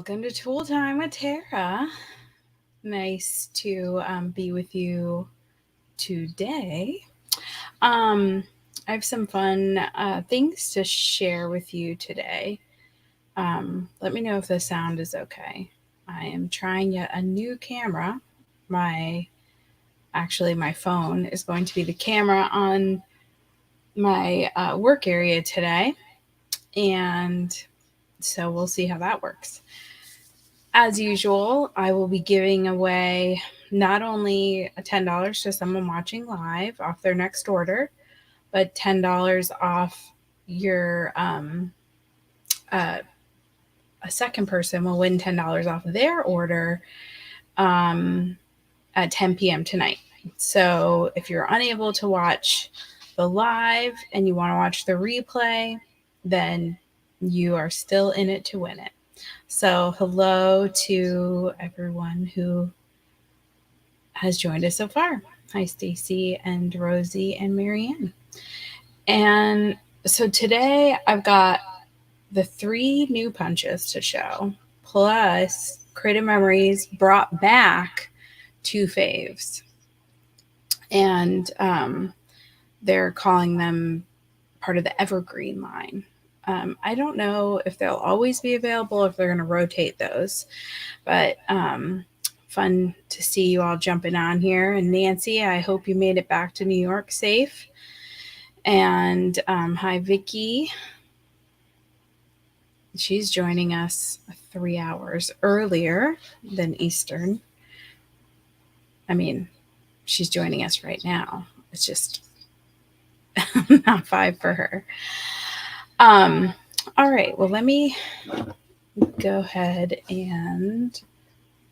Welcome to Tool Time with Tara. Nice to be with you today. I have some fun things to share with you today. Let me know if the sound is okay. I am trying yet a new camera. My phone is going to be the camera on my work area today, and so we'll see how that works. As usual, I will be giving away not only $10 to someone watching live off their next order, but $10 off your a second person will win $10 off their order at 10 p.m. tonight. So if you're unable to watch the live and you want to watch the replay, then you are still in it to win it. So hello to everyone who has joined us so far. Hi, Stacy and Rosie and Marianne. And so today I've got the 3 new punches to show, plus Creative Memories brought back 2 faves. And they're calling them part of the Evergreen line. I don't know if they'll always be available, if they're going to rotate those, but fun to see you all jumping on here. And Nancy, I hope you made it back to New York safe. And hi, Vicky. She's joining us 3 hours earlier than Eastern. I mean, she's joining us right now. It's just not 5 for her. All right, well, let me go ahead and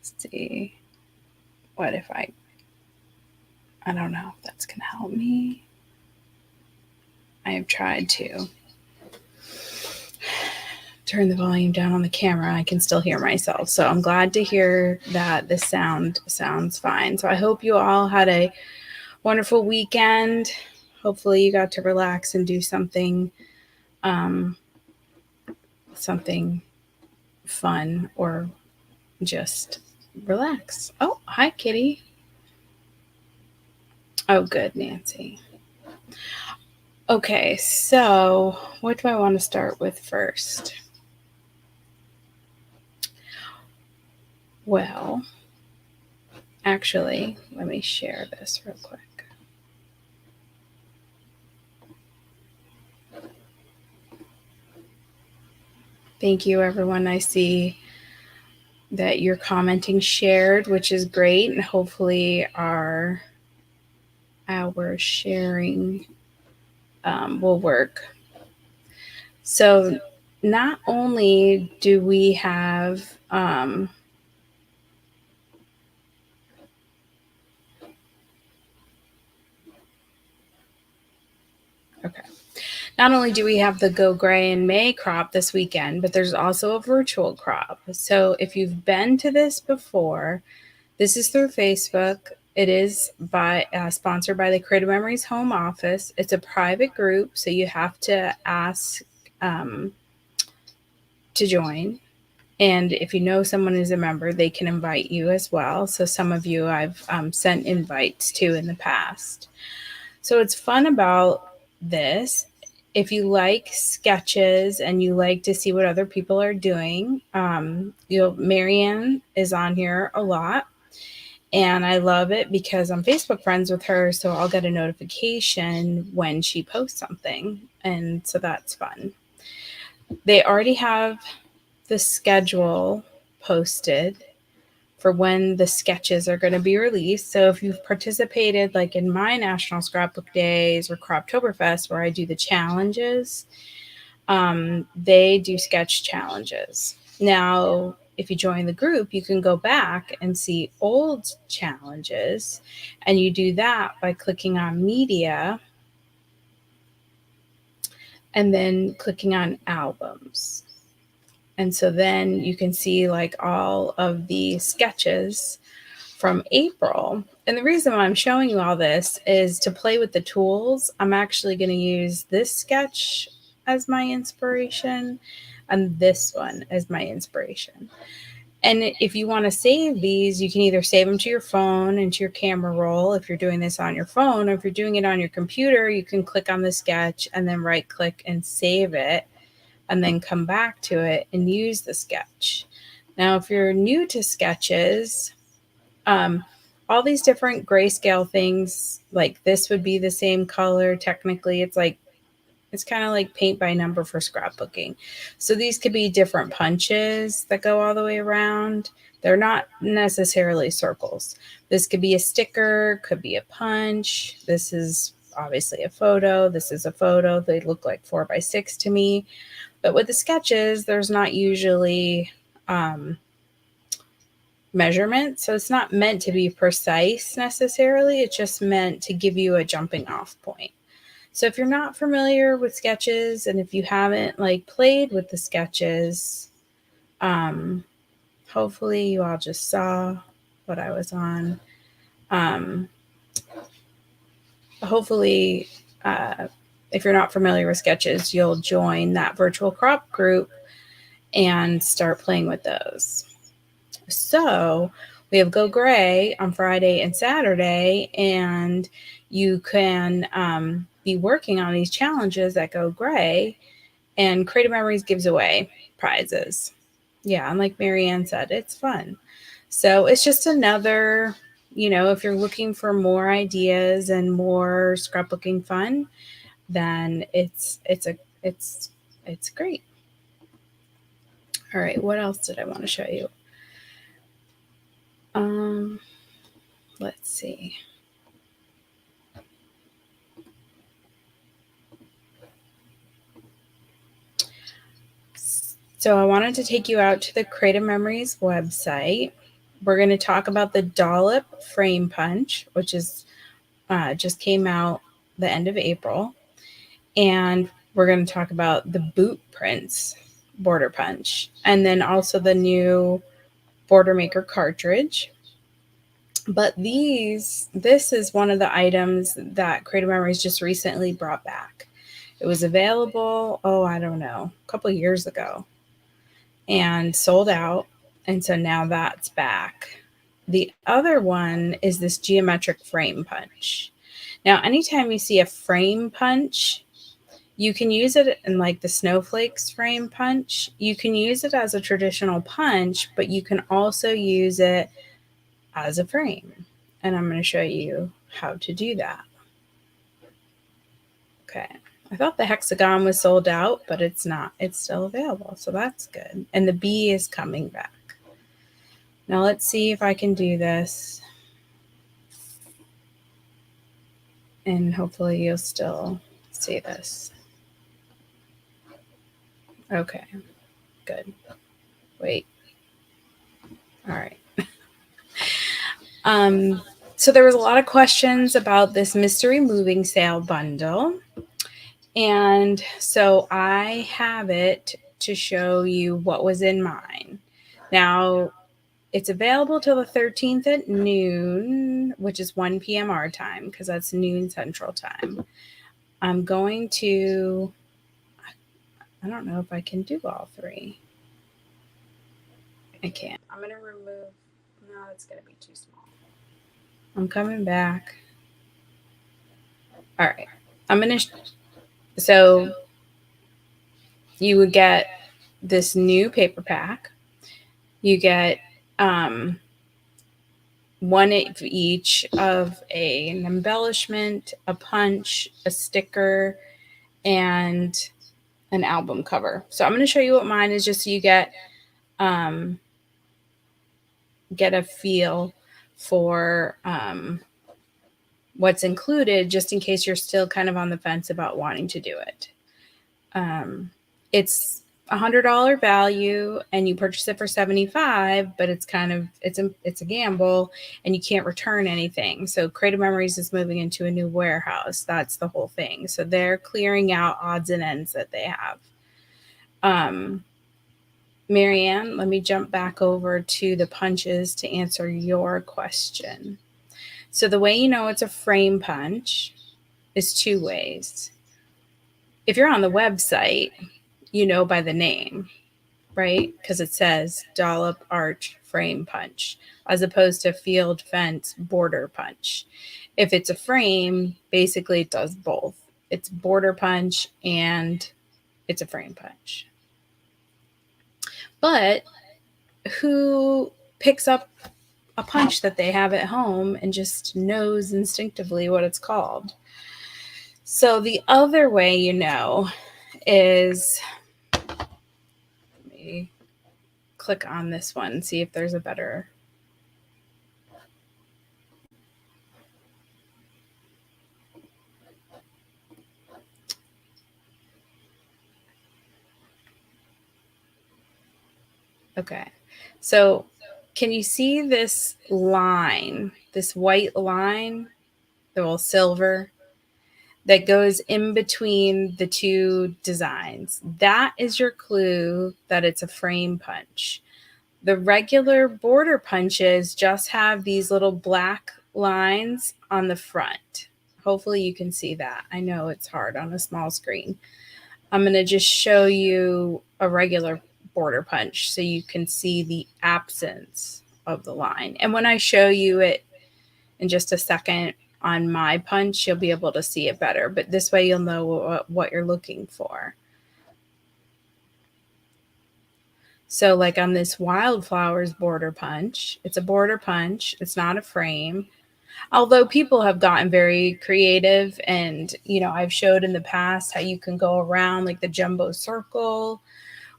see what if I don't know if that's going to help me. I have tried to turn the volume down on the camera. I can still hear myself. So I'm glad to hear that the sound sounds fine. So I hope you all had a wonderful weekend. Hopefully you got to relax and do something fun or just relax. Oh, hi, Kitty. Oh, good, Nancy. Okay, so what do I want to start with first? Well, actually, let me share this real quick. Thank you, everyone. I see that you're commenting shared, which is great. And hopefully our sharing will work. So not only do we have not only do we have the Go Gray in May crop this weekend, but there's also a virtual crop. So if you've been to this before, this is through Facebook. It is sponsored by the Creative Memories Home Office. It's a private group, so you have to ask to join. And if you know someone is a member, they can invite you as well. So some of you I've sent invites to in the past. So it's fun about this. If you like sketches and you like to see what other people are doing, Marianne is on here a lot. And I love it because I'm Facebook friends with her, so I'll get a notification when she posts something. And so that's fun. They already have the schedule posted for when the sketches are going to be released. So if you've participated like in my National Scrapbook Days or Croptoberfest, where I do the challenges, they do sketch challenges. Now, if you join the group, you can go back and see old challenges, and you do that by clicking on media and then clicking on albums. And so then you can see like all of the sketches from April. And the reason why I'm showing you all this is to play with the tools. I'm actually going to use this sketch as my inspiration. on this one as my inspiration. And if you want to save these, you can either save them to your phone and to your camera roll if you're doing this on your phone, or if you're doing it on your computer, you can click on the sketch and then right click and save it, and then come back to it and use the sketch. Now, if you're new to sketches, all these different grayscale things, like this would be the same color. Technically, it's kind of like paint by number for scrapbooking. So these could be different punches that go all the way around. They're not necessarily circles. This could be a sticker, could be a punch. This is obviously a photo. This is a photo. They look like 4x6 to me. But with the sketches, there's not usually measurement. So it's not meant to be precise necessarily. It's just meant to give you a jumping off point. So if you're not familiar with sketches, and if you haven't like played with the sketches, hopefully you all just saw what I was on. Hopefully, if you're not familiar with sketches, you'll join that virtual crop group and start playing with those. So we have Go Gray on Friday and Saturday, and you can be working on these challenges at Go Gray, and Creative Memories gives away prizes. Yeah, and like Marianne said, it's fun. So it's just another, if you're looking for more ideas and more scrapbooking fun, then it's great. All right, what else did I want to show you? Let's see. So I wanted to take you out to the Creative Memories website. We're going to talk about the Dollop Frame Punch, which is just came out the end of April. And we're going to talk about the Boot Prints Border Punch, and then also the new Border Maker cartridge. But this is one of the items that Creative Memories just recently brought back. It was available, I don't know, a couple of years ago, and sold out. And so now that's back. The other one is this geometric frame punch. Now, anytime you see a frame punch, you can use it in like the snowflakes frame punch. You can use it as a traditional punch, but you can also use it as a frame. And I'm going to show you how to do that. Okay. I thought the hexagon was sold out, but it's not. It's still available. So that's good. And the bee is coming back. Now let's see if I can do this. And hopefully you'll still see this. Okay, good. Wait. All right. So there was a lot of questions about this mystery moving sale bundle. And so I have it to show you what was in mine. Now, it's available till the 13th at noon, which is 1 p.m. our time, because that's noon Central Time. I'm going to, I don't know if I can do all three. I can't. I'm going to remove, no, it's going to be too small. I'm coming back. All right. I'm going to, so you would get this new paper pack. You get one of each of an embellishment, a punch, a sticker, and an album cover. So I'm going to show you what mine is, just so you get a feel for what's included, just in case you're still kind of on the fence about wanting to do it. It's $100 value, and you purchase it for $75, but it's a gamble, and you can't return anything. So Creative Memories is moving into a new warehouse. That's the whole thing. So they're clearing out odds and ends that they have. Marianne, let me jump back over to the punches to answer your question. So the way you know it's a frame punch is two ways. If you're on the website, you know by the name, right? Because it says dollop arch frame punch as opposed to field fence border punch. If it's a frame, basically it does both. It's border punch and it's a frame punch. But who picks up a punch that they have at home and just knows instinctively what it's called? So the other way you know is, let me click on this one and see if there's a better. Okay. So can you see this line, this white line, the little silver that goes in between the two designs? That is your clue that it's a frame punch. The regular border punches just have these little black lines on the front. Hopefully you can see that. I know it's hard on a small screen. I'm going to just show you a regular border punch so you can see the absence of the line. And when I show you it in just a second on my punch, you'll be able to see it better. But this way you'll know what you're looking for. So like on this wildflowers border punch, it's a border punch. It's not a frame. Although people have gotten very creative, and I've showed in the past how you can go around like the jumbo circle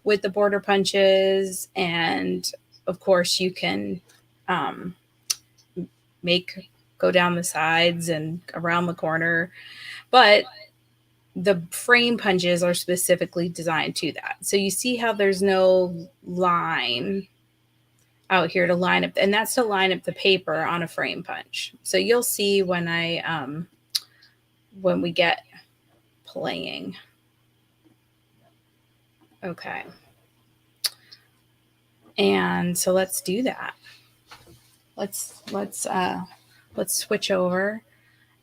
with the border punches, and of course you can go down the sides and around the corner, but the frame punches are specifically designed to that. So you see how there's no line out here to line up, and that's to line up the paper on a frame punch. So you'll see when we get playing. Okay. And so let's do that. Let's switch over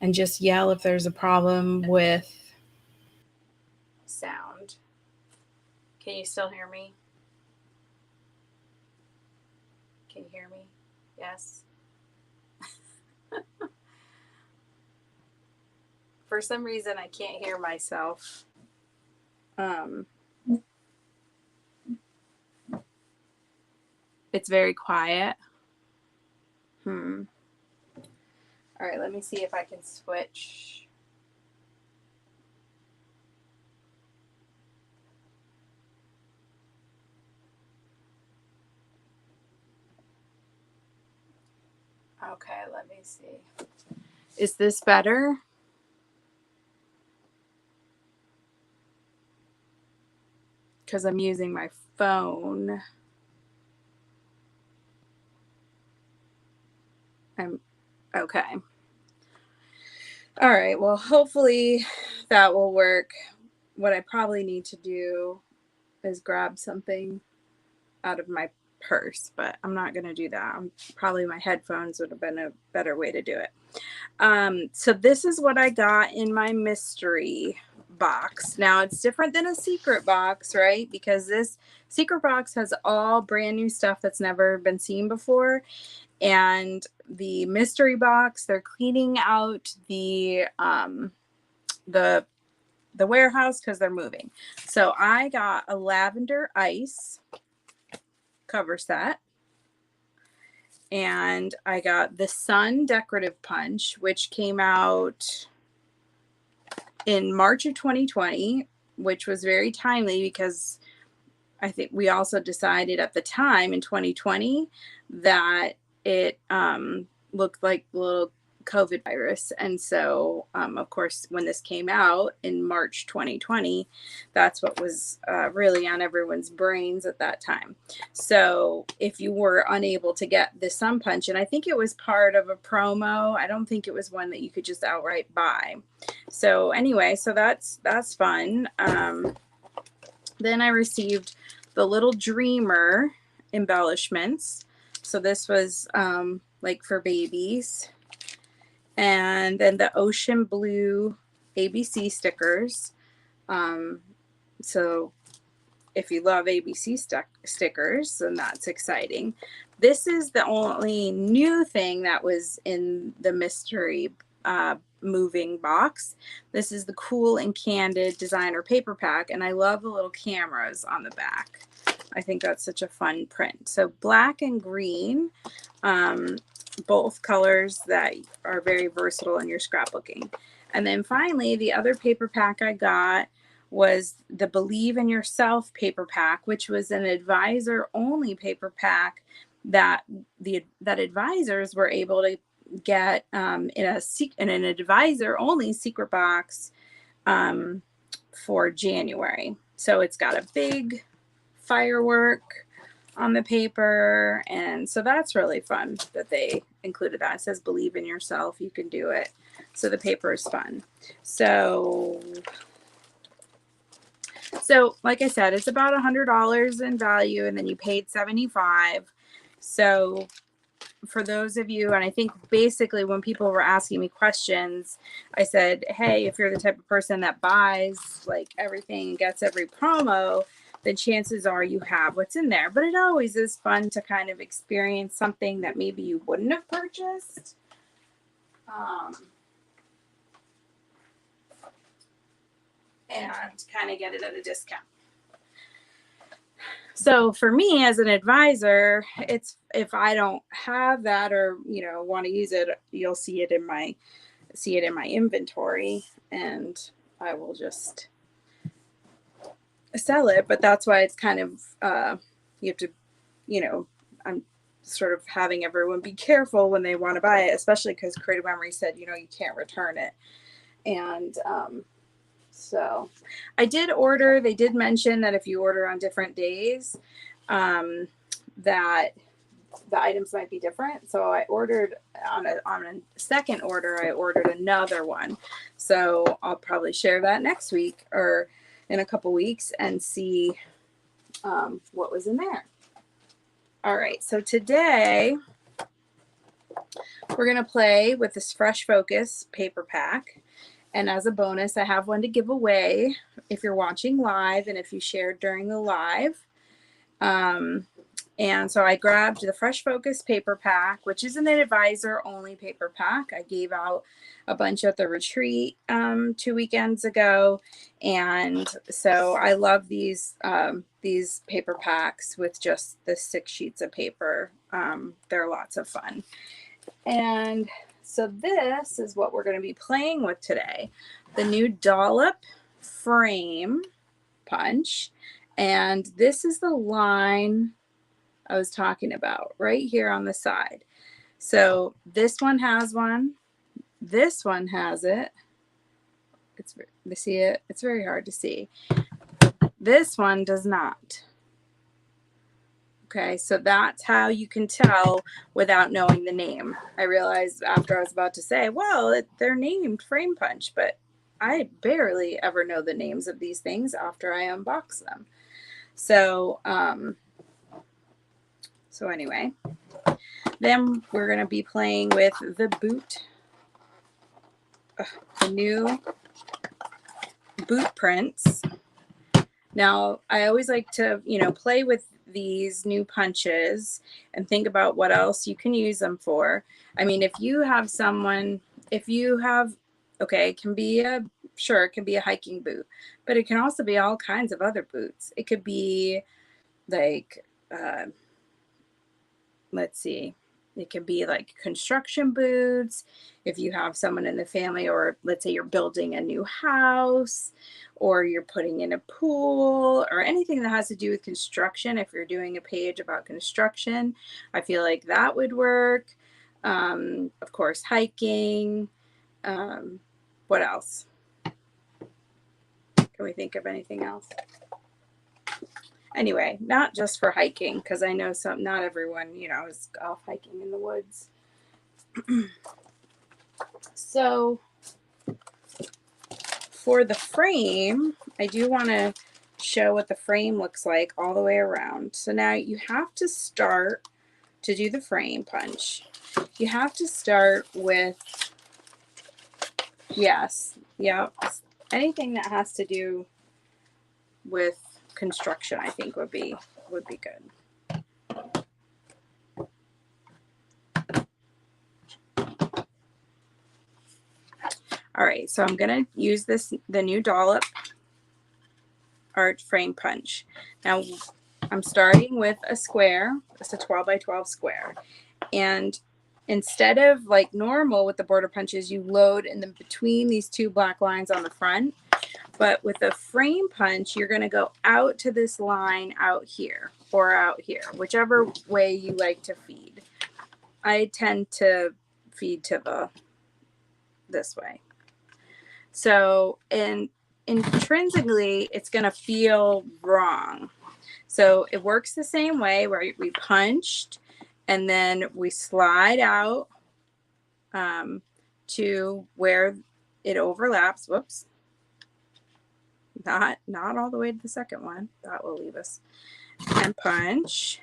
and just yell if there's a problem with sound. Can you still hear me? Can you hear me? Yes. For some reason, I can't hear myself. It's very quiet. All right, let me see if I can switch. Okay, let me see. Is this better? Because I'm using my phone. Okay. All right, well, hopefully that will work. What I probably need to do is grab something out of my purse, but I'm not going to do that. Probably my headphones would have been a better way to do it. So this is what I got in my mystery box. Now it's different than a secret box, right? Because this secret box has all brand new stuff that's never been seen before. And the mystery box, they're cleaning out the warehouse because they're moving. So I got a lavender ice cover set. And I got the Sun Decorative Punch, which came out in March of 2020, which was very timely because I think we also decided at the time in 2020 that it looked like the little COVID virus. And so, of course, when this came out in March 2020, that's what was really on everyone's brains at that time. So if you were unable to get the Sun Punch, and I think it was part of a promo, I don't think it was one that you could just outright buy. So anyway, so that's fun. Then I received the Little Dreamer embellishments. So this was like for babies. And then the Ocean Blue ABC stickers. So if you love ABC stickers, then that's exciting. This is the only new thing that was in the mystery moving box. This is the Cool and Candid designer paper pack, and I love the little cameras on the back. I think that's such a fun print. So black and green, both colors that are very versatile in your scrapbooking. And then finally, the other paper pack I got was the Believe in Yourself paper pack, which was an advisor only paper pack that advisors were able to get in an advisor only secret box for January. So it's got a big firework on the paper, and so that's really fun that they included that. It says believe in yourself, you can do it. So the paper is fun. So like I said, it's about $100 in value, and then you paid $75. So for those of you, and I think basically when people were asking me questions, I said, hey, if you're the type of person that buys like everything and gets every promo, then chances are you have what's in there. But it always is fun to kind of experience something that maybe you wouldn't have purchased. And kind of get it at a discount. So for me as an advisor, it's, if I don't have that or, you know, want to use it, you'll see it in my inventory, and I will just sell it. But that's why it's kind of, you have to, you know, I'm sort of having everyone be careful when they want to buy it, especially because Creative Memory said, you know, you can't return it. And, so I did order, they did mention that if you order on different days, that the items might be different. So I ordered on a second order, I ordered another one. So I'll probably share that next week or in a couple weeks and see what was in there. All right, so today we're going to play with this Fresh Focus paper pack. And as a bonus, I have one to give away if you're watching live and if you shared during the live. And so I grabbed the Fresh Focus paper pack, which is an advisor only paper pack. I gave out a bunch at the retreat 2 weekends ago. And so I love these paper packs with just the 6 sheets of paper. They're lots of fun. And so this is what we're going to be playing with today. The new dollop frame punch. And this is the line I was talking about right here on the side. So this one has one. This one has it. See it? It's very hard to see. This one does not. Okay, so that's how you can tell without knowing the name. I realized after I was about to say, well, they're named Frame Punch, but I barely ever know the names of these things after I unbox them. So, so anyway, then we're going to be playing with the boot, the new boot prints. Now, I always like to, you know, play with these new punches and think about what else you can use them for. I mean, if you have someone, okay, it can be it can be a hiking boot, but it can also be all kinds of other boots. It could be like, let's see, it could be like construction boots. If you have someone in the family, or let's say you're building a new house, or you're putting in a pool, or anything that has to do with construction. If you're doing a page about construction, I feel like that would work. Of course, hiking. What else? Can we think of anything else? Anyway, not just for hiking, because I know not everyone, you know, is off hiking in the woods. So for the frame, I do want to show what the frame looks like all the way around. So now you have to start to do the frame punch. You have to start with, anything that has to do with construction, I think would be good. All right, so I'm going to use the new dollop art frame punch. Now I'm starting with a square. It's a 12 by 12 square. And instead of like normal with the border punches, you load in the between these two black lines on the front. But with a frame punch, you're going to go out to this line out here or out here, whichever way you like to feed. I tend to feed to this way. So, and intrinsically, it's going to feel wrong. So it works the same way where we punched and then we slide out to where it overlaps. Whoops. Not all the way to the second one. That will leave us. And punch.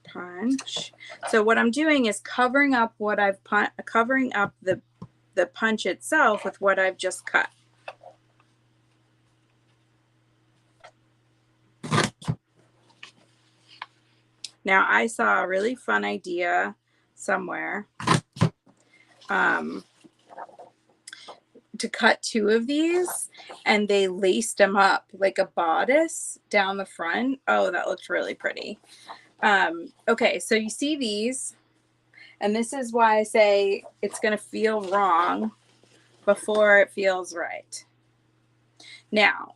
Punch. So what I'm doing is covering up what I've covering up the punch itself with what I've just cut. Now I saw a really fun idea somewhere to cut two of these, and they laced them up like a bodice down the front. Oh, that looked really pretty. Okay, so you see these, and this is why I say it's going to feel wrong before it feels right. Now,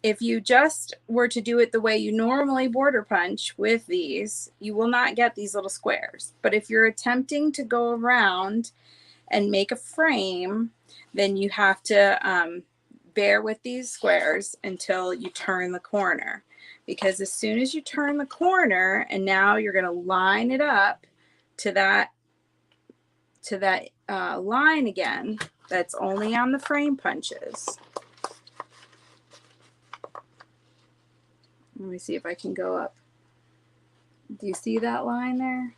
if you just were to do it the way you normally border punch with these, you will not get these little squares. But if you're attempting to go around and make a frame, then you have to bear with these squares until you turn the corner. Because as soon as you turn the corner, and now you're going to line it up to that line again, that's only on the frame punches. Let me see if I can go up. Do you see that line there?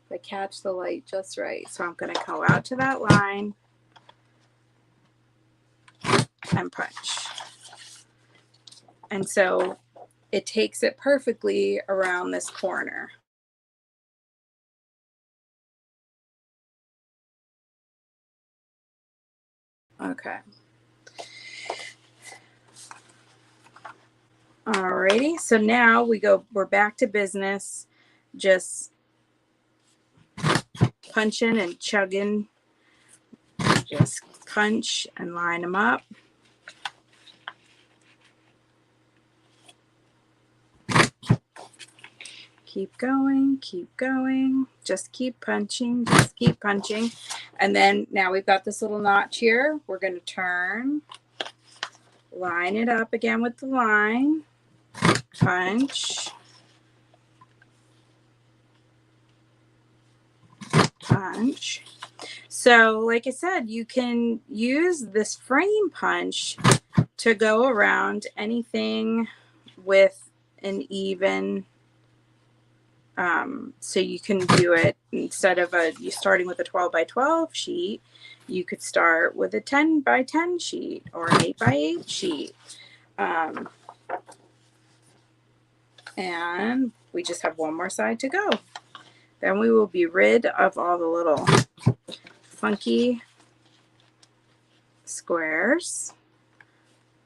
If I catch the light just right. So I'm going to go out to that line and punch. And so it takes it perfectly around this corner. Okay. Alrighty, so now we're back to business, just punching and chugging, just punch and line them up. Keep going, just keep punching, And then now we've got this little notch here. We're going to turn, line it up again with the line, punch, punch. So like I said, you can use this frame punch to go around anything with an even, so you can do it instead of you starting with a 12 by 12 sheet, you could start with a 10 by 10 sheet or an 8 by 8 sheet. And we just have one more side to go. Then we will be rid of all the little funky squares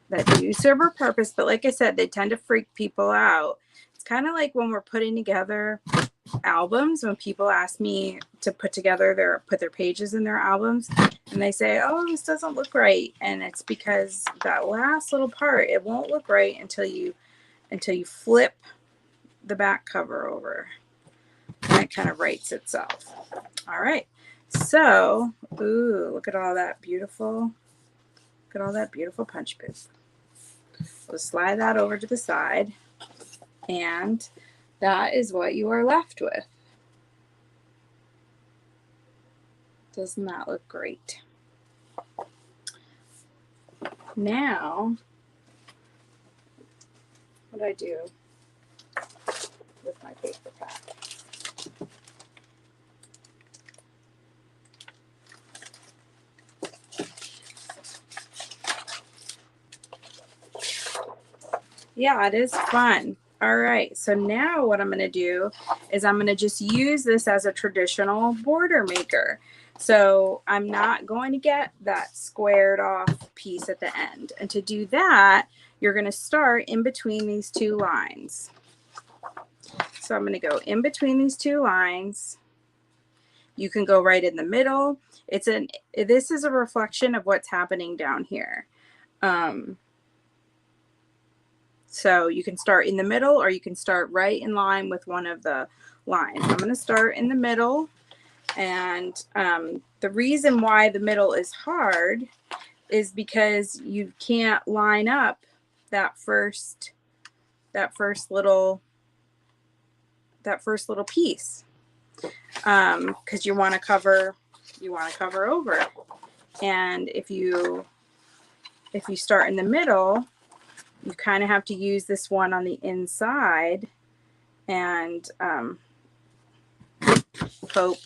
that do serve a purpose, but like I said, they tend to freak people out. It's kind of like when we're putting together albums, when people ask me to put their pages in their albums, and they say, oh, this doesn't look right. And it's because that last little part, it won't look right until you flip the back cover over, and it kind of writes itself. All right, so look at all that beautiful punch booth. We'll slide that over to the side, and that is what you are left with. Doesn't that look great? Now, what do I do with my paper pack? Yeah, it is fun. All right, so now what I'm going to do is I'm going to just use this as a traditional border maker. So I'm not going to get that squared off piece at the end. And to do that, you're going to start in between these two lines. So I'm going to go in between these two lines. You can go right in the middle. This is a reflection of what's happening down here. So you can start in the middle, or you can start right in line with one of the lines. I'm going to start in the middle. And the reason why the middle is hard is because you can't line up that first little piece, because you want to cover over. And if you start in the middle, you kind of have to use this one on the inside and hope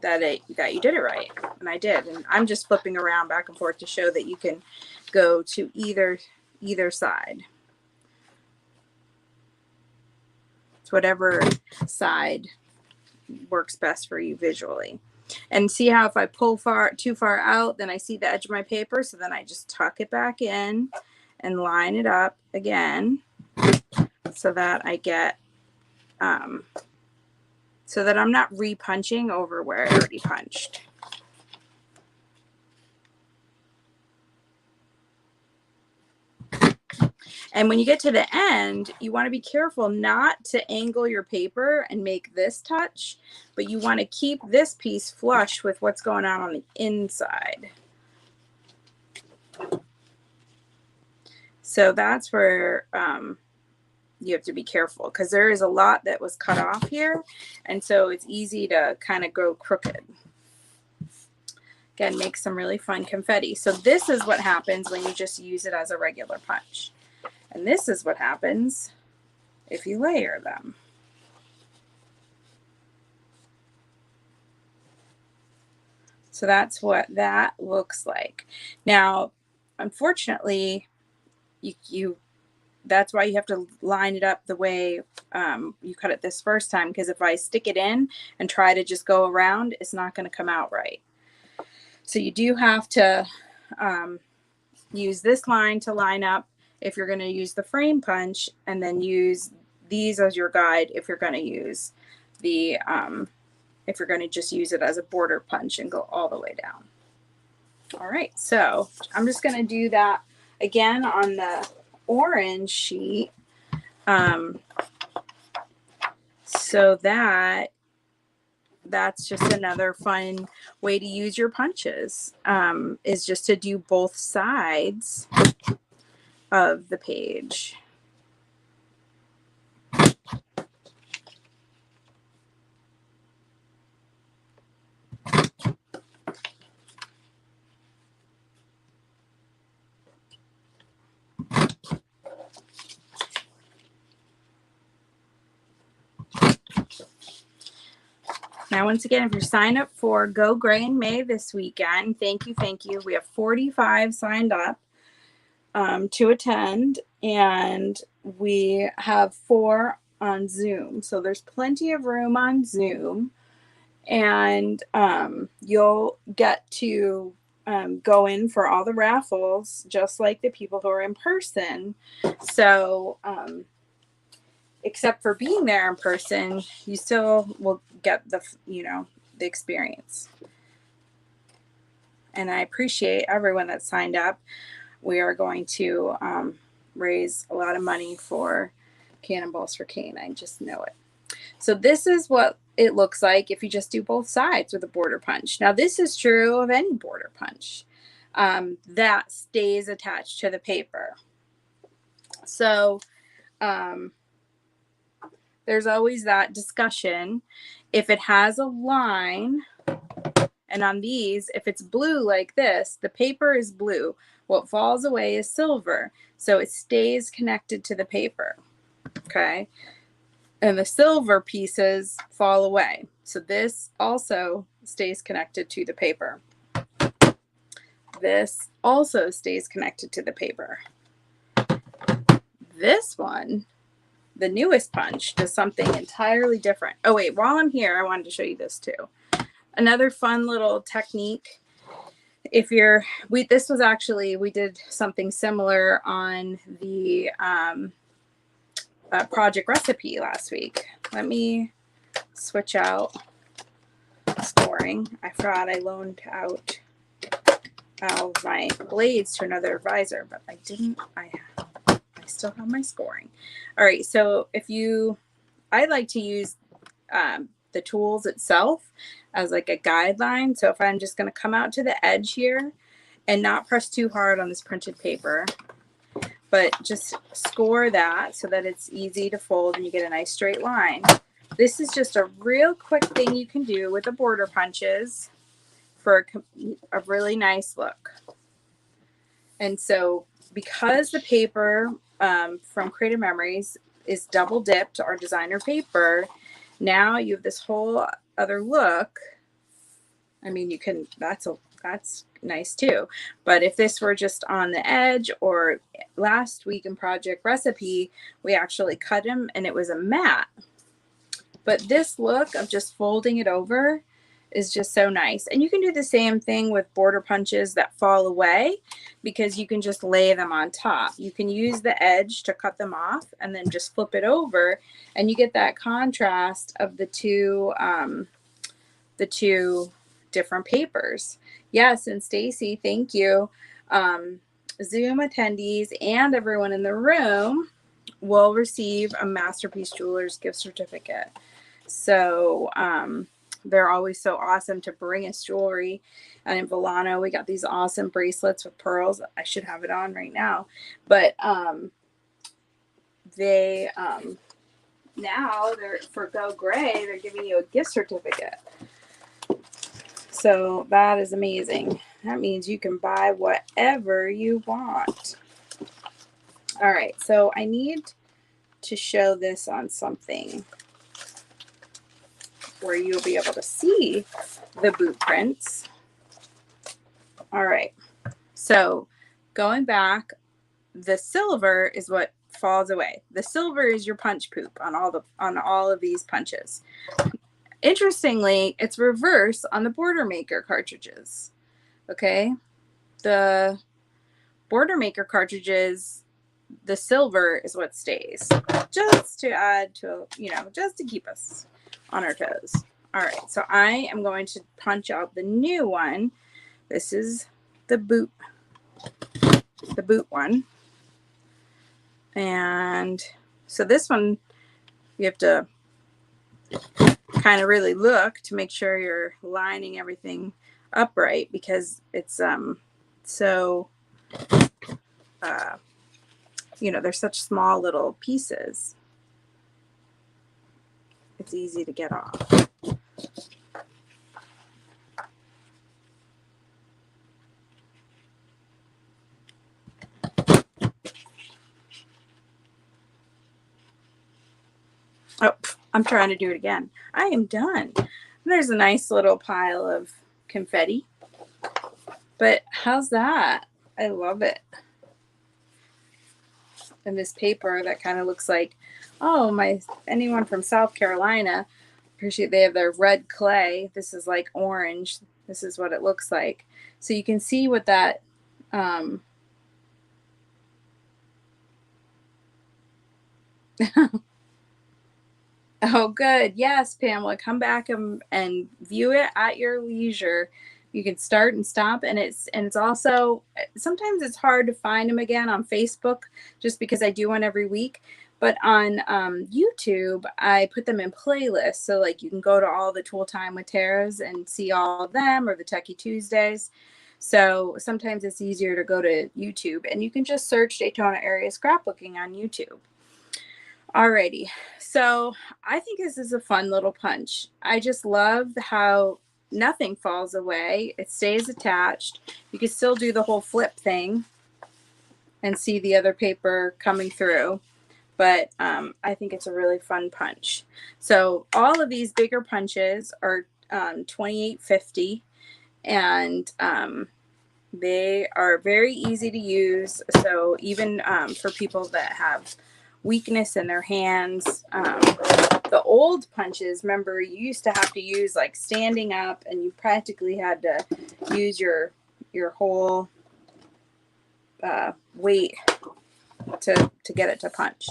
that you did it right. And I did. And I'm just flipping around back and forth to show that you can go to either side. It's whatever side works best for you visually. And see how if I pull too far out, then I see the edge of my paper. So then I just tuck it back in and line it up again so that I get, so that I'm not repunching over where I already punched. And when you get to the end, you want to be careful not to angle your paper and make this touch, but you want to keep this piece flush with what's going on the inside. So that's where you have to be careful, because there is a lot that was cut off here. And so it's easy to kind of go crooked. Again, make some really fun confetti. So this is what happens when you just use it as a regular punch. And this is what happens if you layer them. So that's what that looks like. Now, unfortunately, that's why you have to line it up the way you cut it this first time, because if I stick it in and try to just go around, it's not going to come out right. So you do have to use this line to line up if you're going to use the frame punch, and then use these as your guide if you're going to use the if you're going to just use it as a border punch and go all the way down. All right, so I'm just going to do that again on the orange sheet, so that's just another fun way to use your punches, is just to do both sides of the page. Now, once again, if you sign up for Go Gray in May this weekend, thank you. We have 45 signed up to attend, and we have 4 on Zoom. So there's plenty of room on Zoom, and you'll get to go in for all the raffles, just like the people who are in person. So except for being there in person, you still will get the experience. And I appreciate everyone that signed up. We are going to raise a lot of money for Cannonballs for Cane. I just know it. So this is what it looks like if you just do both sides with a border punch. Now, this is true of any border punch that stays attached to the paper. So there's always that discussion. If it has a line, and on these, if it's blue like this, the paper is blue. What falls away is silver. So it stays connected to the paper. Okay. And the silver pieces fall away. So this also stays connected to the paper. This also stays connected to the paper. This one, the newest punch, does something entirely different. Oh wait, while I'm here, I wanted to show you this too. Another fun little technique. If you're, this was actually, we did something similar on the project recipe last week. Let me switch out scoring. I forgot I loaned out my blades to another advisor, but I didn't. I still have my scoring. All right, so I like to use the tools itself as like a guideline. So if I'm just going to come out to the edge here and not press too hard on this printed paper, but just score that so that it's easy to fold and you get a nice straight line. This is just a real quick thing you can do with the border punches for a really nice look. And so because the paper from Creative Memories is double dipped, our designer paper, now you have this whole other look. I mean, you can, that's nice too. But if this were just on the edge, or last week in Project Recipe, we actually cut them and it was a matte. But this look of just folding it over is just so nice. And you can do the same thing with border punches that fall away, because you can just lay them on top. You can use the edge to cut them off and then just flip it over, and you get that contrast of the two different papers. Yes, and Stacy, thank you. Zoom attendees and everyone in the room will receive a Masterpiece Jewelers gift certificate. So they're always so awesome to bring us jewelry. And in Volano, we got these awesome bracelets with pearls. I should have it on right now. But they now they're for Go Gray, they're giving you a gift certificate. So that is amazing. That means you can buy whatever you want. All right, so I need to show this on something where you'll be able to see the boot prints. All right, so going back, the silver is what falls away. The silver is your punch poop on all of these punches. Interestingly, it's reverse on the Border Maker cartridges. Okay, the Border Maker cartridges, the silver is what stays, just to add to, just to keep us on our toes. All right, so I am going to punch out the new one. This is the boot one. And so this one, you have to kind of really look to make sure you're lining everything upright, because it's so they're such small little pieces. It's easy to get off. Oh, I'm trying to do it again. I am done. There's a nice little pile of confetti. But how's that? I love it. And this paper that kind of looks like, anyone from South Carolina, appreciate they have their red clay. This is like orange. This is what it looks like. So you can see what that Oh, good. Yes, Pamela, come back and view it at your leisure. You can start and stop, and it's also, sometimes it's hard to find them again on Facebook, just because I do one every week. But on YouTube, I put them in playlists, so like you can go to all the Tool Time with Tara's and see all of them, or the Techie Tuesdays. So sometimes it's easier to go to YouTube, and you can just search Daytona area scrapbooking on YouTube. Alrighty, so I think this is a fun little punch. I just love how nothing falls away. It stays attached. You can still do the whole flip thing and see the other paper coming through. But I think it's a really fun punch. So all of these bigger punches are $28.50, and They are very easy to use. So even for people that have weakness in their hands, the old punches, remember, you used to have to use like standing up, and you practically had to use your whole weight to get it to punch.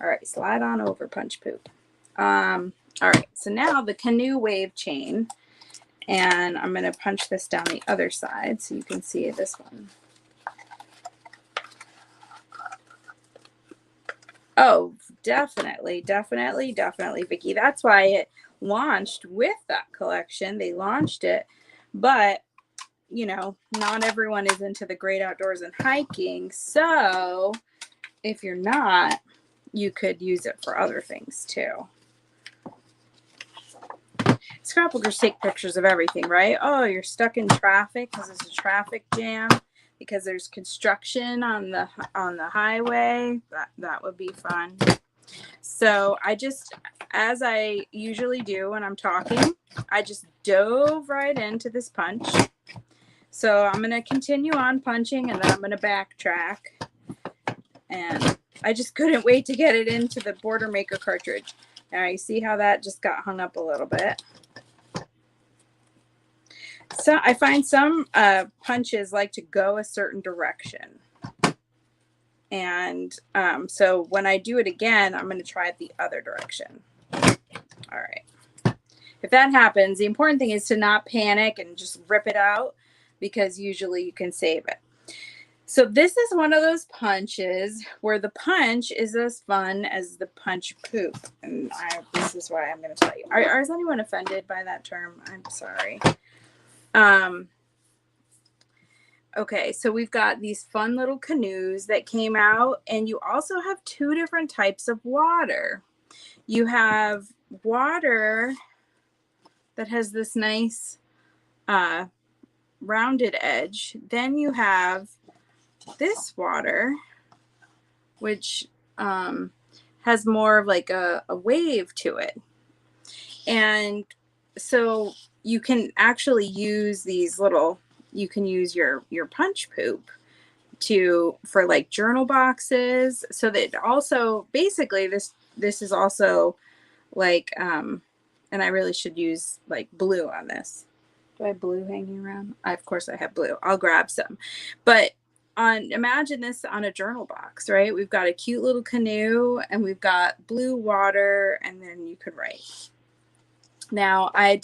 All right, slide on over, punch poop. All right, so now the canoe wave chain, and I'm going to punch this down the other side so you can see this one. Oh, definitely, Vicki. That's why it launched with that collection. They launched it, but you know, not everyone is into the great outdoors and hiking. So if you're not, you could use it for other things too. Scrapbookers take pictures of everything, right? Oh, you're stuck in traffic because there's a traffic jam, because there's construction on the highway. That would be fun. So I just, as I usually do when I'm talking, I just dove right into this punch. So I'm going to continue on punching, and then I'm going to backtrack. And I just couldn't wait to get it into the Border Maker cartridge. Now you see how that just got hung up a little bit. So I find some punches like to go a certain direction. And so when I do it again, I'm going to try it the other direction. All right. If that happens, the important thing is to not panic and just rip it out, because usually you can save it. So this is one of those punches where the punch is as fun as the punch poop. And this is why I'm going to tell you. Is anyone offended by that term? I'm sorry. Okay, so we've got these fun little canoes that came out, and you also have two different types of water. You have water that has this nice rounded edge. Then you have this water, which has more of like a wave to it. And so you can actually use these little, you can use your punch poop for like journal boxes. So that also, basically this is also like, and I really should use like blue on this. Do I have blue hanging around? Of course I have blue. I'll grab some. But imagine this on a journal box, right? We've got a cute little canoe, and we've got blue water, and then you could write. Now, I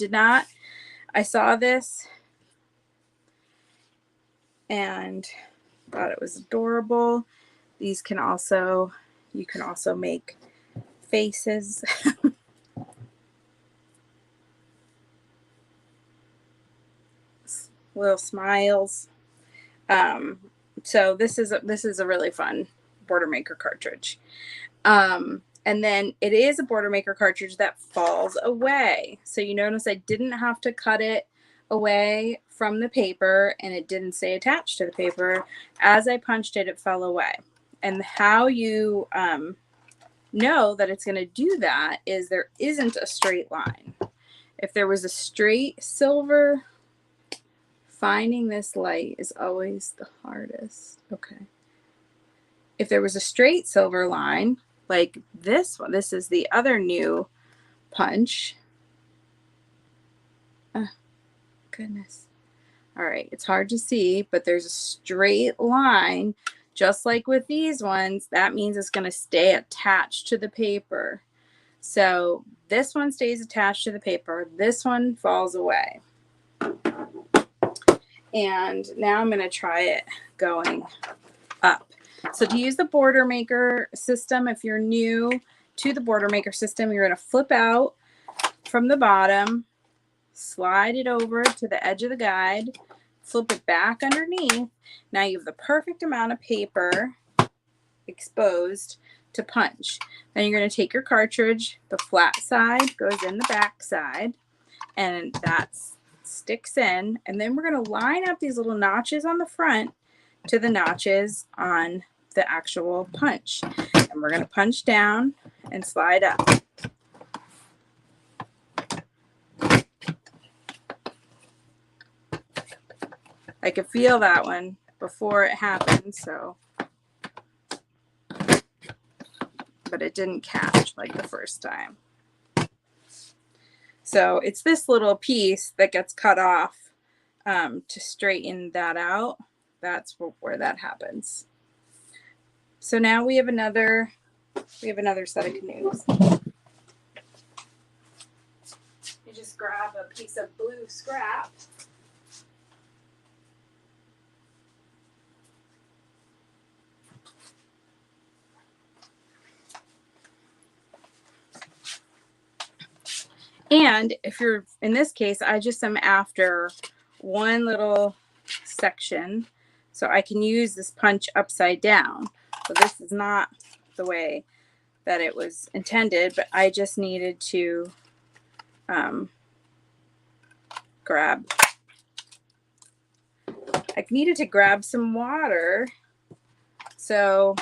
saw this and thought it was adorable. These you can also make faces. Little smiles. So this is a really fun Border Maker cartridge. And then it is a Border Maker cartridge that falls away. So you notice I didn't have to cut it away from the paper, and it didn't stay attached to the paper. As I punched it, it fell away. And how you know that it's going to do that is there isn't a straight line. If there was a straight silver, finding this light is always the hardest. Okay. If there was a straight silver line, like this one, this is the other new punch. Goodness. All right, it's hard to see, but there's a straight line, just like with these ones. That means it's going to stay attached to the paper. So this one stays attached to the paper. This one falls away. And now I'm going to try it going up. So to use the Border Maker system, if you're new to the Border Maker system, you're going to flip out from the bottom, slide it over to the edge of the guide, flip it back underneath. Now you have the perfect amount of paper exposed to punch. Then you're going to take your cartridge, the flat side goes in the back side, and that sticks in. And then we're going to line up these little notches on the front to the notches on the actual punch. And we're going to punch down and slide up. I could feel that one before it happened, so. But it didn't catch like the first time. So it's this little piece that gets cut off to straighten that out. That's where that happens. So now we have another set of canoes. You just grab a piece of blue scrap. And if you're, in this case, I just am after one little section, so I can use this punch upside down. So this is not the way that it was intended, but I just needed to grab some water so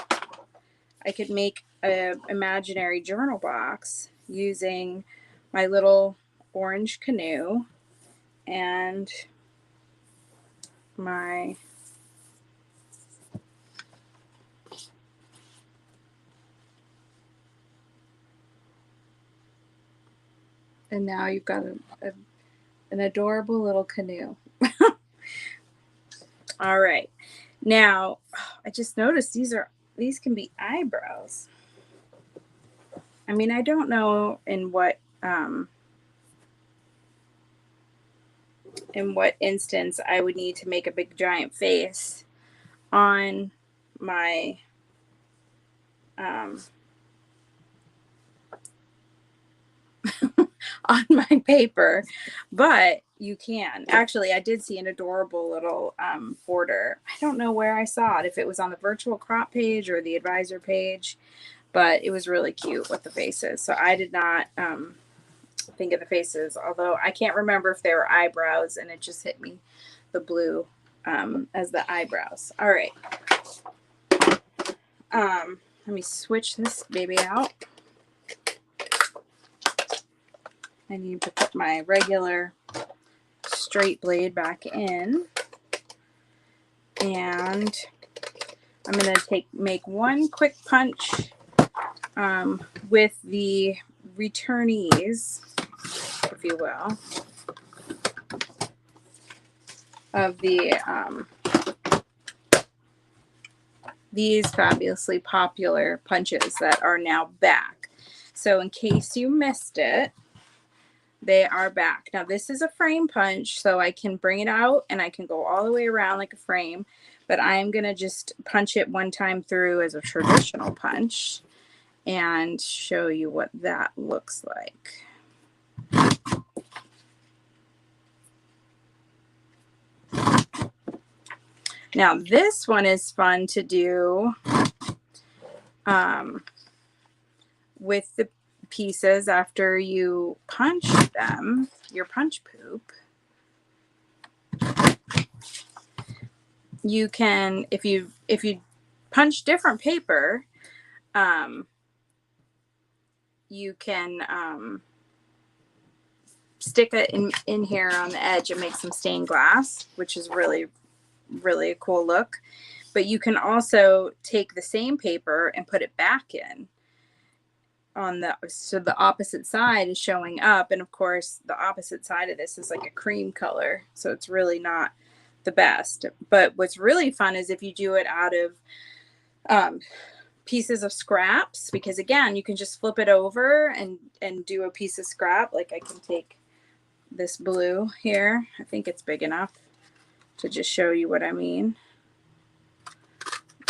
I could make an imaginary journal box using my little orange canoe and my and now you've got an adorable little canoe. All right, now I just noticed these can be eyebrows. I mean, I don't know in what instance I would need to make a big giant face on my on my paper, but you can. Actually, I did see an adorable little border. I don't know where I saw it, if it was on the virtual crop page or the advisor page, but it was really cute with the faces. So I did not think of the faces, although I can't remember if they were eyebrows, and it just hit me, the blue as the eyebrows. All right. Let me switch this baby out. I need to put my regular straight blade back in, and I'm going to make one quick punch with the returnees, if you will, of the these fabulously popular punches that are now back. So in case you missed it, they are back. Now this is a frame punch, so I can bring it out and I can go all the way around like a frame, but I'm going to just punch it one time through as a traditional punch and show you what that looks like. Now this one is fun to do with the pieces after you punch them, your punch poop. You can, if you punch different paper, you can stick it in here on the edge and make some stained glass, which is really a cool look. But you can also take the same paper and put it back in on so the opposite side is showing up, and of course the opposite side of this is like a cream color, so it's really not the best. But what's really fun is if you do it out of pieces of scraps, because again, you can just flip it over and do a piece of scrap. Like I can take this blue here, I think it's big enough to just show you what I mean.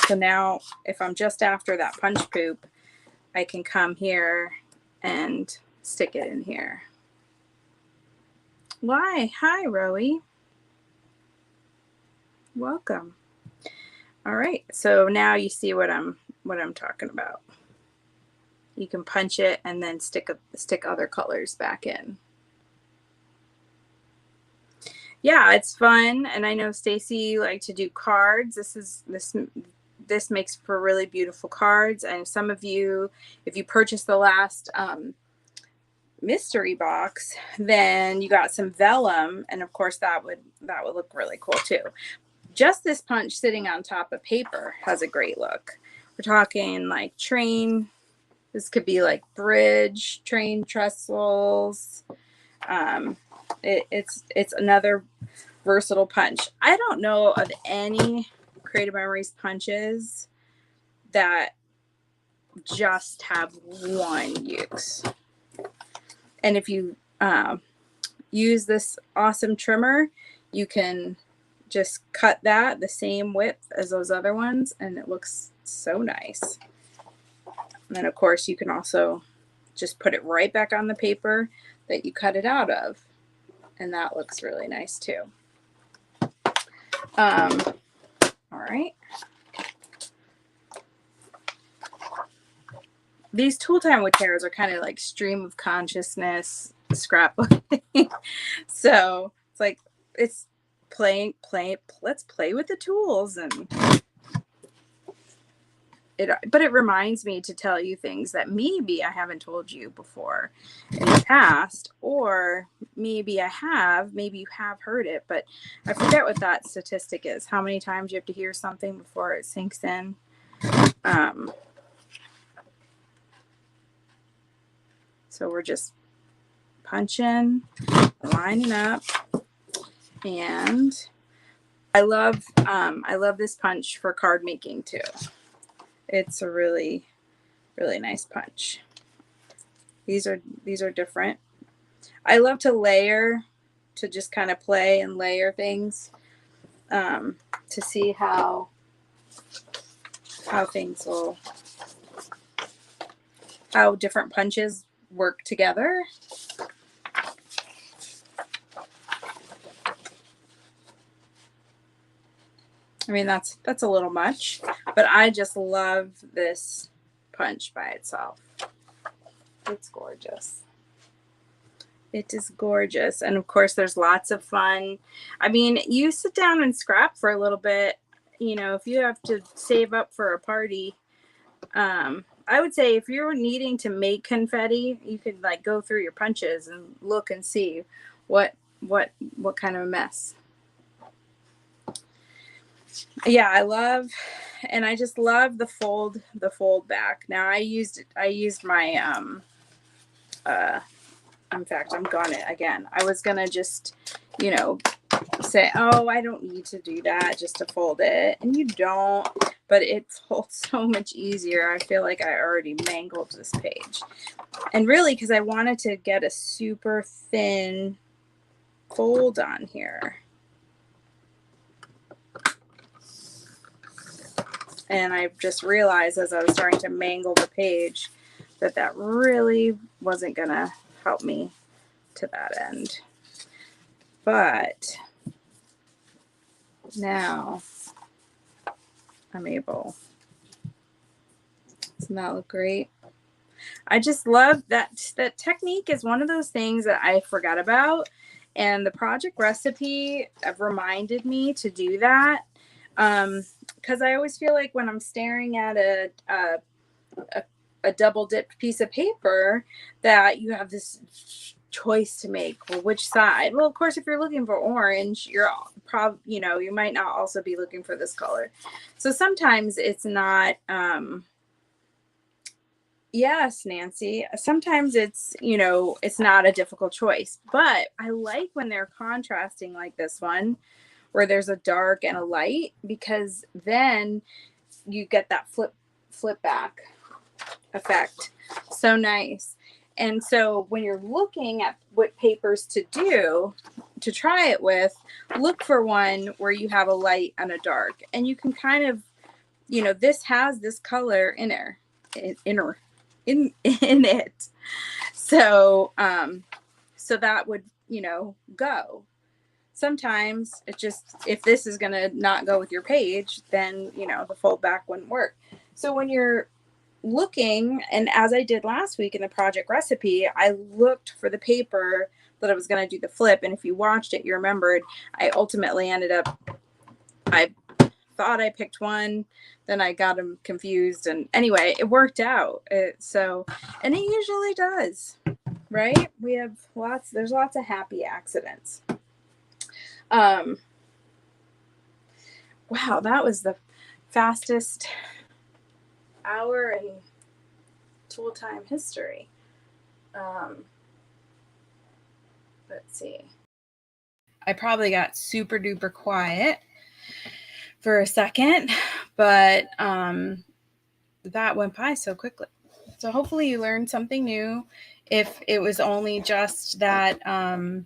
So now if I'm just after that punch poop, I can come here and stick it in here. Why? Hi, Rowie. Welcome. All right, so now you see what I'm talking about. You can punch it and then stick other colors back in. Yeah, it's fun, and I know Stacy liked to do cards. This makes for really beautiful cards, and some of you, if you purchased the last mystery box, then you got some vellum, and of course that would look really cool too. just this punch sitting on top of paper has a great look. We're talking like train. This could be like bridge, train trestles. It's another versatile punch. I don't know of any Creative Memories punches that just have one use. And if you use this awesome trimmer, you can just cut that the same width as those other ones, and it looks so nice. And then of course you can also just put it right back on the paper that you cut it out of, and that looks really nice too. All right. These tool time with tears are kind of like stream of consciousness scrapbooking. So it's like, it's let's play with the tools, and but it reminds me to tell you things that maybe I haven't told you before in the past, or maybe I have, maybe you have heard it, but I forget what that statistic is. How many times you have to hear something before it sinks in. So we're just punching, lining up, and I love this punch for card making too. It's a really, really nice punch. These are different. I love to layer, to just kind of play and layer things, to see how things will, how different punches work together. I mean, that's a little much, but I just love this punch by itself. It's gorgeous. It is gorgeous. And of course, there's lots of fun. I mean, you sit down and scrap for a little bit. You know, if you have to save up for a party, I would say if you're needing to make confetti, you could like go through your punches and look and see what kind of a mess. Yeah, I just love the fold back. Now I used my in fact, I'm gonna again. I was gonna just, you know, say, oh, I don't need to do that just to fold it, and you don't, but it folds so much easier. I feel like I already mangled this page, and really because I wanted to get a super thin fold on here. And I just realized as I was starting to mangle the page that really wasn't going to help me to that end. But now I'm able. Doesn't that look great? I just love that technique is one of those things that I forgot about. And the project recipe reminded me to do that. Because I always feel like when I'm staring at a double dipped piece of paper that you have this choice to make. Well, which side? Well, of course, if you're looking for orange, you're you might not also be looking for this color. So sometimes it's not, yes, Nancy, sometimes it's, it's not a difficult choice, but I like when they're contrasting like this one, where there's a dark and a light, because then you get that flip back effect. So nice. And so when you're looking at what papers to do, to try it with, look for one where you have a light and a dark, and you can kind of, this has this color in it. So, so that would, go. Sometimes it just, if this is going to not go with your page, then, the fold back wouldn't work. So when you're looking, and as I did last week in the project recipe, I looked for the paper that I was going to do the flip. And if you watched it, you remembered I ultimately ended up, I thought I picked one, then I got them confused. And anyway, it worked out. And it usually does, right? There's lots of happy accidents. Wow, that was the fastest hour in tool time history. Let's see. I probably got super duper quiet for a second, but that went by so quickly. So hopefully you learned something new. If it was only just that the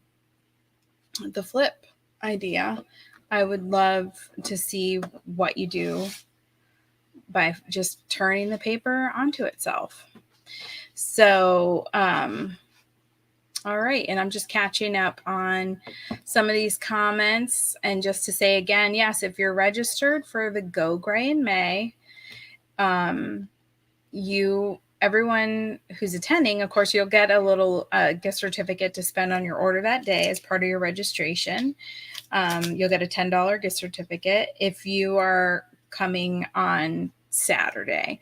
flip idea, I would love to see what you do by just turning the paper onto itself. So, all right, and I'm just catching up on some of these comments. And just to say again, yes, if you're registered for the Go Gray in May, everyone who's attending, of course, you'll get a little gift certificate to spend on your order that day as part of your registration. You'll get a $10 gift certificate if you are coming on Saturday.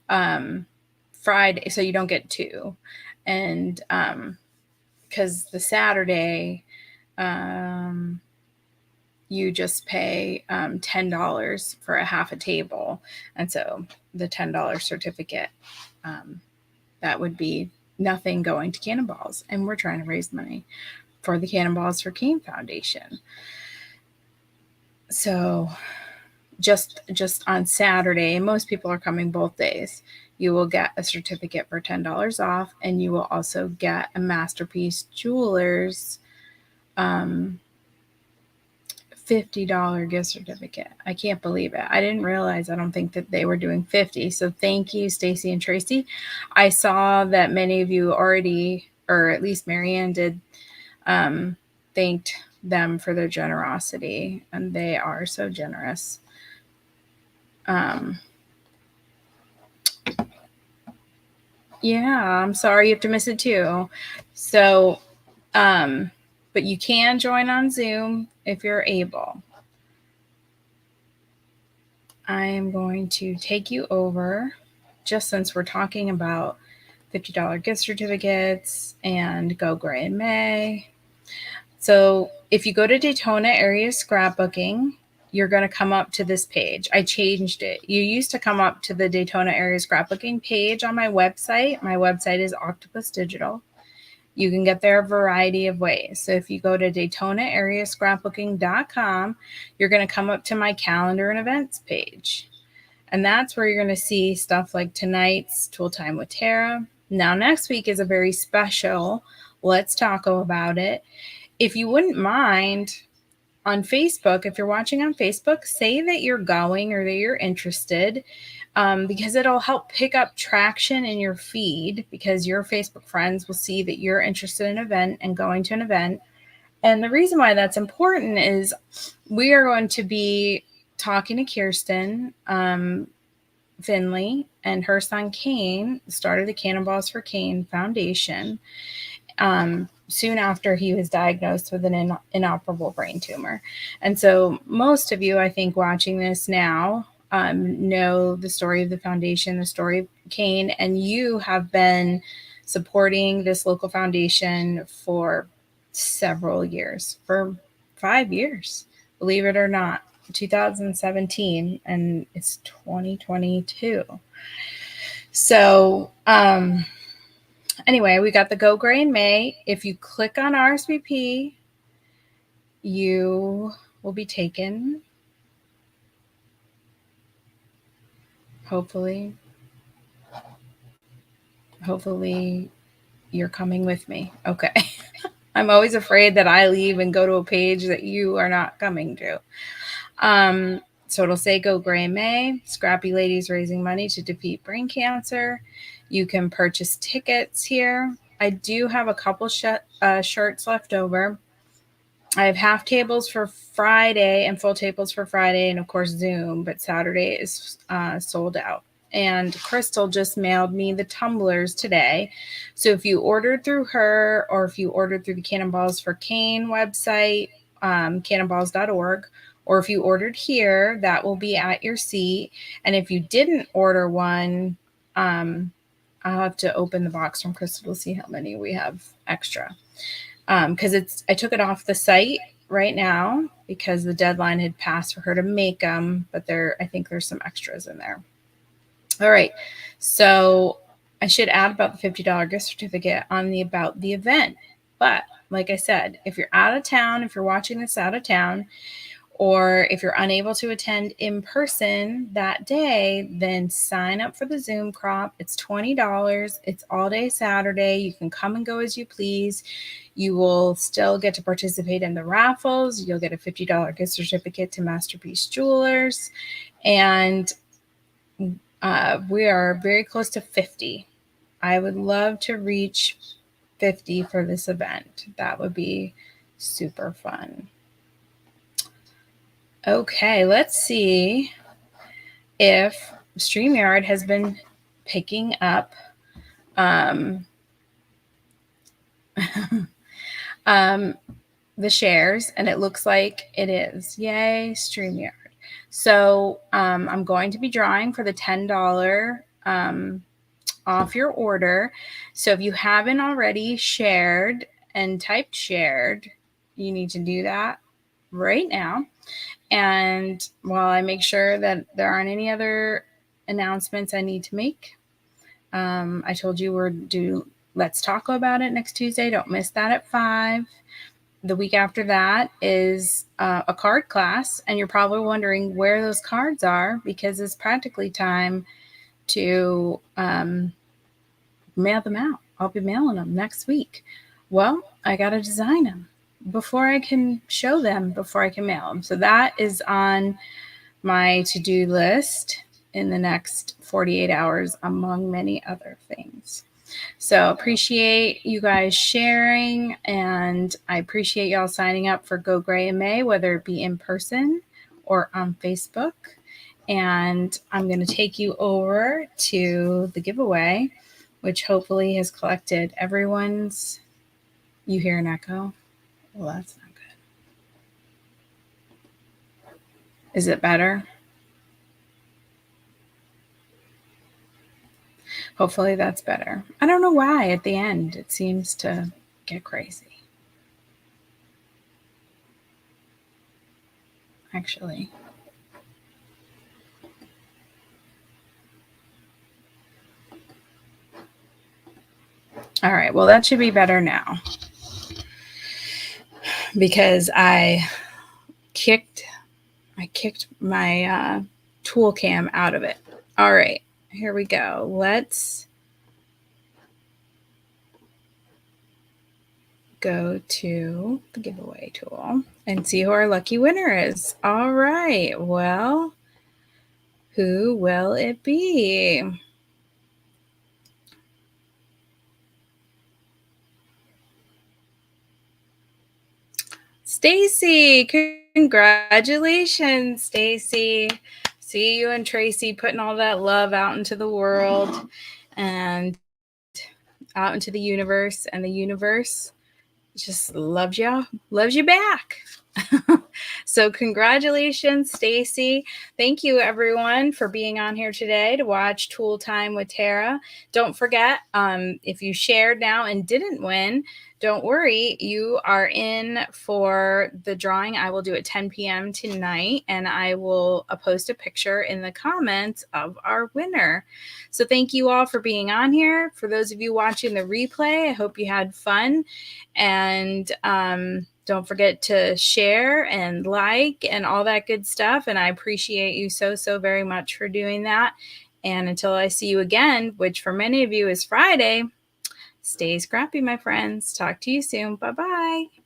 Friday, so you don't get two. And because the Saturday, you just pay $10 for a half a table. And so the $10 certificate, that would be nothing going to Cannonballs. And we're trying to raise money for the Cannonballs for Cane Foundation. So just on Saturday, most people are coming both days, you will get a certificate for $10 off, and you will also get a Masterpiece Jewelers $50 gift certificate. I can't believe it. I didn't realize, I don't think that they were doing 50. So thank you, Stacy and Tracy. I saw that many of you already, or at least Marianne did, thanked them for their generosity, and they are so generous. Yeah, I'm sorry you have to miss it too. So, but you can join on Zoom if you're able. I am going to take you over, just since we're talking about $50 gift certificates and Go Gray in May. So if you go to Daytona Area Scrapbooking, you're going to come up to this page. I changed it. You used to come up to the Daytona Area Scrapbooking page on my website. My website is Octopus Digital. You can get there a variety of ways. So if you go to DaytonaAreaScrapbooking.com, you're going to come up to my calendar and events page. And that's where you're going to see stuff like tonight's Tool Time with Tara. Now, next week is a very special Let's Talk About It. If you wouldn't mind, on Facebook, if you're watching on Facebook, say that you're going or that you're interested, because it'll help pick up traction in your feed, because your Facebook friends will see that you're interested in an event and going to an event. And the reason why that's important is we are going to be talking to Kirsten Finley and her son Kane, started the Cannonballs for Cane Foundation, soon after he was diagnosed with an inoperable brain tumor. And so most of you, I think, watching this now know the story of the foundation, the story of Kane, and you have been supporting this local foundation for several years, for 5 years, believe it or not, 2017, and it's 2022. So, anyway, we got the Go Gray in May. If you click on RSVP, you will be taken. Hopefully you're coming with me. Okay. I'm always afraid that I leave and go to a page that you are not coming to. So it'll say Go Gray in May, Scrappy Ladies Raising Money to Defeat Brain Cancer. You can purchase tickets here. I do have a couple shirts left over. I have half tables for Friday and full tables for Friday, and of course Zoom, but Saturday is sold out. And Crystal just mailed me the tumblers today. So if you ordered through her, or if you ordered through the Cannonballs for Cane website, cannonballs.org, or if you ordered here, that will be at your seat. And if you didn't order one, I'll have to open the box from Crystal to see how many we have extra. Because I took it off the site right now, because the deadline had passed for her to make them, but I think there's some extras in there. All right, so I should add about the $50 gift certificate on the about the event. But like I said, if you're out of town, if you're watching this out of town, or if you're unable to attend in person that day, then sign up for the Zoom crop. It's $20. It's all day Saturday. You can come and go as you please. You will still get to participate in the raffles. You'll get a $50 gift certificate to Masterpiece Jewelers. And we are very close to 50. I would love to reach 50 for this event. That would be super fun. Okay, let's see if StreamYard has been picking up the shares, and it looks like it is. Yay, StreamYard. So I'm going to be drawing for the $10 off your order. So if you haven't already shared and typed shared, you need to do that right now. And while I make sure that there aren't any other announcements I need to make, I told you we're due Let's Talk About It next Tuesday. Don't miss that at 5. The week after that is a card class, and you're probably wondering where those cards are, because it's practically time to mail them out. I'll be mailing them next week. Well, I got to design them before I can show them, before I can mail them. So that is on my to-do list in the next 48 hours, among many other things. So appreciate you guys sharing, and I appreciate y'all signing up for Go Gray in May, whether it be in person or on Facebook. And I'm going to take you over to the giveaway, which hopefully has collected everyone's. You hear an echo? Well, that's not good. Is it better? Hopefully that's better. I don't know why at the end it seems to get crazy. Actually. All right, well, that should be better now, because I kicked my tool cam out of it. All right, here we go. Let's go to the giveaway tool and see who our lucky winner is. All right, well, who will it be? Stacy, congratulations, Stacy. See you and Tracy putting all that love out into the world and out into the universe, and the universe just loves you back. So congratulations, Stacy. Thank you, everyone, for being on here today to watch Tool Time with Tara. Don't forget, if you shared now and didn't win, don't worry, you are in for the drawing I will do at 10 p.m. tonight, and I will post a picture in the comments of our winner. So thank you all for being on here. For those of you watching the replay, I hope you had fun, and don't forget to share and like and all that good stuff, and I appreciate you so very much for doing that. And until I see you again, which for many of you is Friday, stay scrappy, my friends. Talk to you soon. Bye-bye.